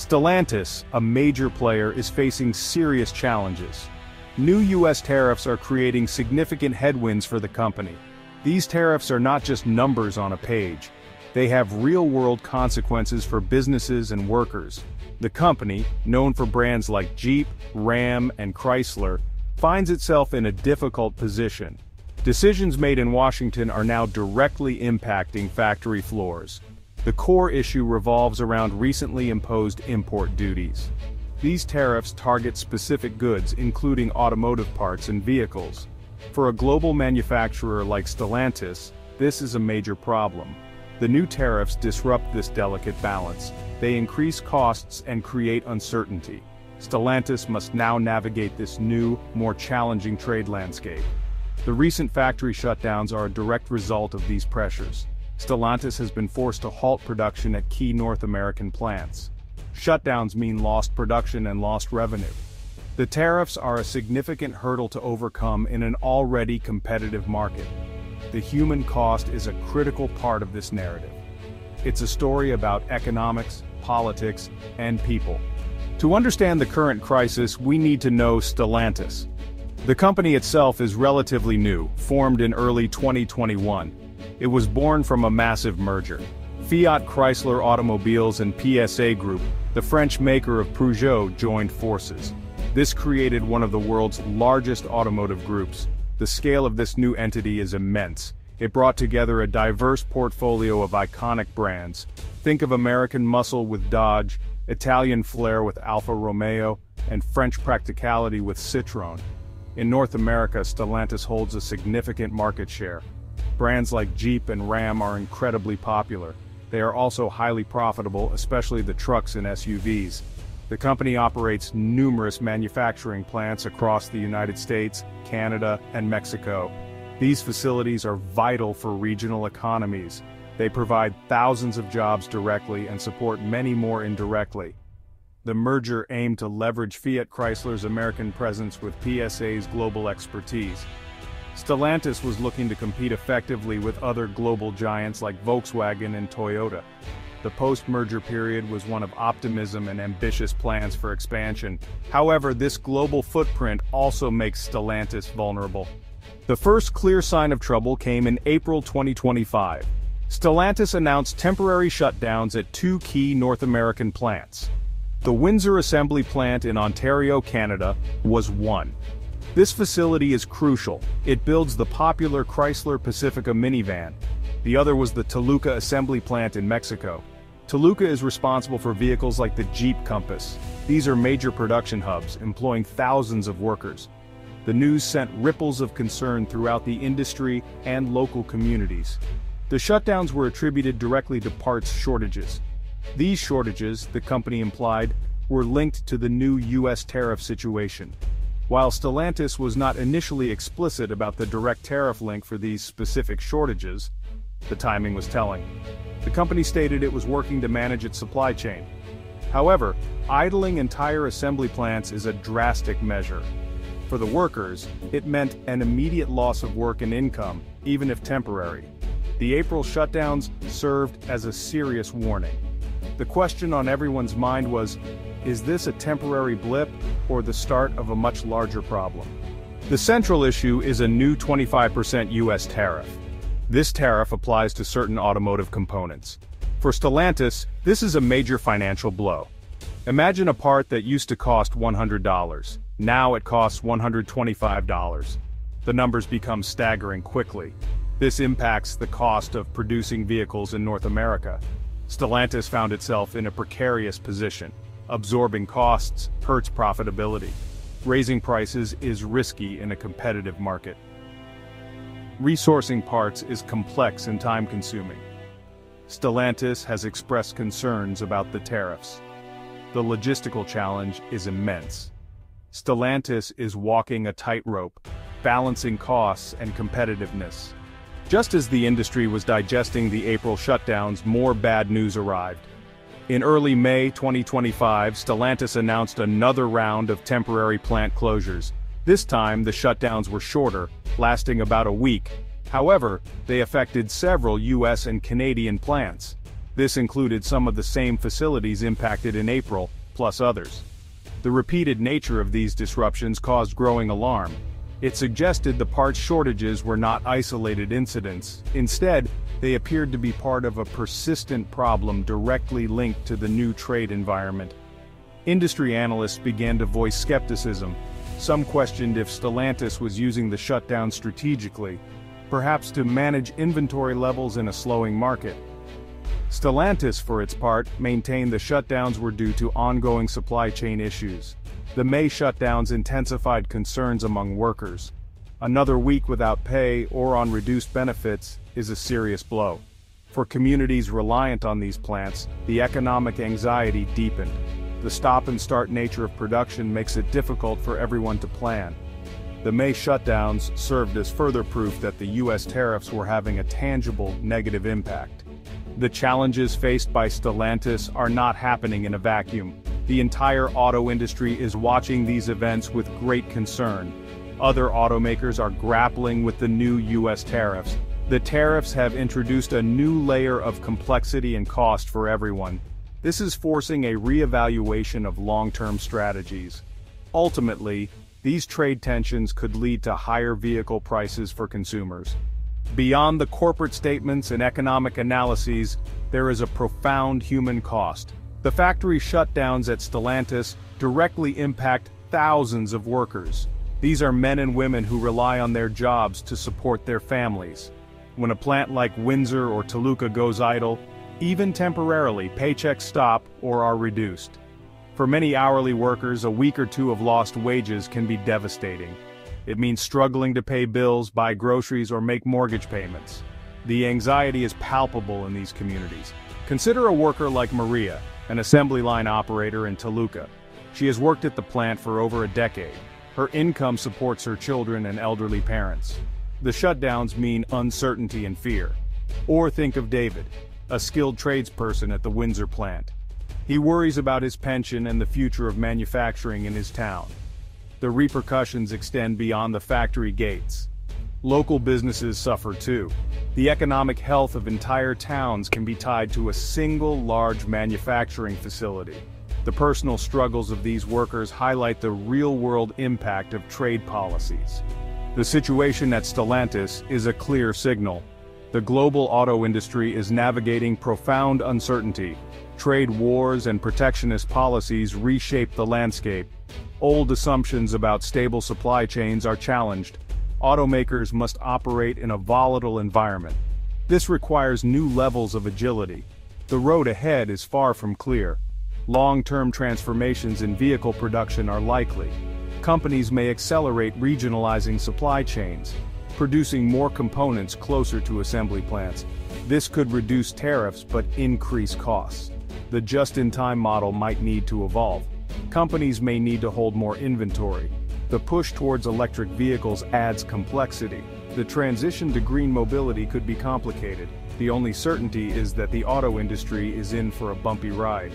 Stellantis, a major player, is facing serious challenges. New U.S. tariffs are creating significant headwinds for the company. These tariffs are not just numbers on a page. They have real-world consequences for businesses and workers. The company, known for brands like Jeep, Ram, and Chrysler, finds itself in a difficult position. Decisions made in Washington are now directly impacting factory floors. The core issue revolves around recently imposed import duties. These tariffs target specific goods, including automotive parts and vehicles. For a global manufacturer like Stellantis, this is a major problem. The new tariffs disrupt this delicate balance. They increase costs and create uncertainty. Stellantis must now navigate this new, more challenging trade landscape. The recent factory shutdowns are a direct result of these pressures. Stellantis has been forced to halt production at key North American plants. Shutdowns mean lost production and lost revenue. The tariffs are a significant hurdle to overcome in an already competitive market. The human cost is a critical part of this narrative. It's a story about economics, politics, and people. To understand the current crisis, we need to know Stellantis. The company itself is relatively new, formed in early 2021. It was born from a massive merger. Fiat Chrysler Automobiles and PSA Group, the French maker of Peugeot, joined forces. This created one of the world's largest automotive groups. The scale of this new entity is immense. It brought together a diverse portfolio of iconic brands. Think of American muscle with Dodge, Italian flair with Alfa Romeo, and French practicality with Citroën. In North America, Stellantis holds a significant market share. Brands like Jeep and Ram are incredibly popular. They are also highly profitable, especially the trucks and SUVs. The company operates numerous manufacturing plants across the United States, Canada, and Mexico. These facilities are vital for regional economies. They provide thousands of jobs directly and support many more indirectly. The merger aimed to leverage Fiat Chrysler's American presence with PSA's global expertise. Stellantis was looking to compete effectively with other global giants like Volkswagen and Toyota. The post-merger period was one of optimism and ambitious plans for expansion. However, this global footprint also makes Stellantis vulnerable. The first clear sign of trouble came in April 2025. Stellantis announced temporary shutdowns at two key North American plants. The Windsor Assembly Plant in Ontario, Canada, was one. This facility is crucial. It builds the popular Chrysler Pacifica minivan. The other was the Toluca Assembly Plant in Mexico. Toluca is responsible for vehicles like the Jeep Compass. These are major production hubs, employing thousands of workers. The news sent ripples of concern throughout the industry and local communities. The shutdowns were attributed directly to parts shortages. These shortages, the company implied, were linked to the new U.S. tariff situation. While Stellantis was not initially explicit about the direct tariff link for these specific shortages, the timing was telling. The company stated it was working to manage its supply chain. However, idling entire assembly plants is a drastic measure. For the workers, it meant an immediate loss of work and income, even if temporary. The April shutdowns served as a serious warning. The question on everyone's mind was, is this a temporary blip or the start of a much larger problem? The central issue is a new 25% U.S. tariff. This tariff applies to certain automotive components. For Stellantis, this is a major financial blow. Imagine a part that used to cost $100. Now it costs $125. The numbers become staggering quickly. This impacts the cost of producing vehicles in North America. Stellantis found itself in a precarious position. Absorbing costs hurts profitability. Raising prices is risky in a competitive market. Resourcing parts is complex and time-consuming. Stellantis has expressed concerns about the tariffs. The logistical challenge is immense. Stellantis is walking a tightrope, balancing costs and competitiveness. Just as the industry was digesting the April shutdowns, more bad news arrived. In early May 2025, Stellantis announced another round of temporary plant closures. This time, the shutdowns were shorter, lasting about a week. However, they affected several U.S. and Canadian plants. This included some of the same facilities impacted in April, plus others. The repeated nature of these disruptions caused growing alarm. It suggested the parts shortages were not isolated incidents. Instead, they appeared to be part of a persistent problem directly linked to the new trade environment. Industry analysts began to voice skepticism. Some questioned if Stellantis was using the shutdown strategically, perhaps to manage inventory levels in a slowing market. Stellantis, for its part, maintained the shutdowns were due to ongoing supply chain issues. The May shutdowns intensified concerns among workers. Another week without pay or on reduced benefits is a serious blow. For communities reliant on these plants, the economic anxiety deepened. The stop-and-start nature of production makes it difficult for everyone to plan. The May shutdowns served as further proof that the U.S. tariffs were having a tangible negative impact. The challenges faced by Stellantis are not happening in a vacuum. The entire auto industry is watching these events with great concern. Other automakers are grappling with the new U.S. tariffs. The tariffs have introduced a new layer of complexity and cost for everyone. This is forcing a re-evaluation of long-term strategies. Ultimately, these trade tensions could lead to higher vehicle prices for consumers. Beyond the corporate statements and economic analyses, there is a profound human cost. The factory shutdowns at Stellantis directly impact thousands of workers. These are men and women who rely on their jobs to support their families. When a plant like Windsor or Toluca goes idle, even temporarily, paychecks stop or are reduced. For many hourly workers, a week or two of lost wages can be devastating. It means struggling to pay bills, buy groceries, or make mortgage payments. The anxiety is palpable in these communities. Consider a worker like Maria, an assembly line operator in Toluca. She has worked at the plant for over a decade. Her income supports her children and elderly parents. The shutdowns mean uncertainty and fear. Or think of David, a skilled tradesperson at the Windsor plant. He worries about his pension and the future of manufacturing in his town. The repercussions extend beyond the factory gates. Local businesses suffer too. The economic health of entire towns can be tied to a single large manufacturing facility. The personal struggles of these workers highlight the real-world impact of trade policies. The situation at Stellantis is a clear signal. The global auto industry is navigating profound uncertainty. Trade wars and protectionist policies reshape the landscape. Old assumptions about stable supply chains are challenged. Automakers must operate in a volatile environment. This requires new levels of agility. The road ahead is far from clear. Long-term transformations in vehicle production are likely. Companies may accelerate regionalizing supply chains, producing more components closer to assembly plants. This could reduce tariffs but increase costs. The just-in-time model might need to evolve. Companies may need to hold more inventory. The push towards electric vehicles adds complexity. The transition to green mobility could be complicated. The only certainty is that the auto industry is in for a bumpy ride.